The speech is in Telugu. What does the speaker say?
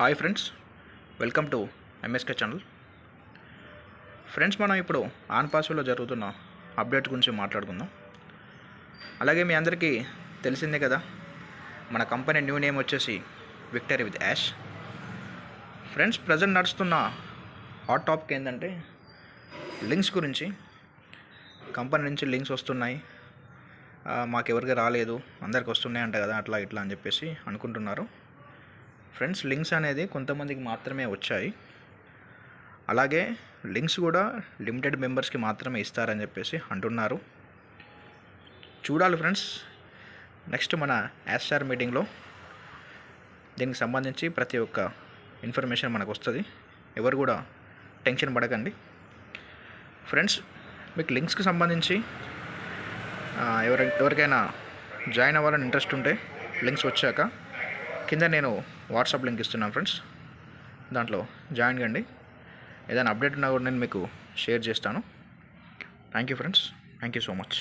Hi friends, welcome to MSK channel. Friends, మనం ఇప్పుడు ఆన్ పాస్లో జరుగుతున్న అప్డేట్ గురించి మాట్లాడుకుందాం. అలాగే మీ అందరికీ తెలిసిందే కదా, మన కంపెనీ న్యూ నేమ్ వచ్చేసి victory with ash. Friends, present నడుస్తున్న హాట్ టాపిక్ ఏంటంటే లింక్స్ గురించి. కంపెనీ నుంచి లింక్స్ వస్తున్నాయి, మాకెవరికి రాలేదు, అందరికి వస్తున్నాయి అంట కదా, అట్లా ఇట్లా అని చెప్పేసి అనుకుంటున్నారు. ఫ్రెండ్స్, లింక్స్ అనేది కొంతమందికి మాత్రమే వచ్చాయి. అలాగే లింక్స్ కూడా లిమిటెడ్ మెంబర్స్కి మాత్రమే ఇస్తారని చెప్పేసి అంటున్నారు. చూడాలి ఫ్రెండ్స్, నెక్స్ట్ మన యాస్టార్ మీటింగ్లో దీనికి సంబంధించి ప్రతి ఒక్క ఇన్ఫర్మేషన్ మనకు వస్తుంది. ఎవరు కూడా టెన్షన్ పడకండి. ఫ్రెండ్స్, మీకు లింక్స్కి సంబంధించి ఎవరికైనా జాయిన్ అవ్వాలని ఇంట్రెస్ట్ ఉంటే లింక్స్ వచ్చాక కింద నేను వాట్సాప్ లింక్ ఇస్తున్నాను ఫ్రెండ్స్, దాంట్లో జాయిన్ కండి. ఏదైనా అప్డేట్ ఉన్నా కూడా నేను మీకు షేర్ చేస్తాను. Thank you friends, thank you so much.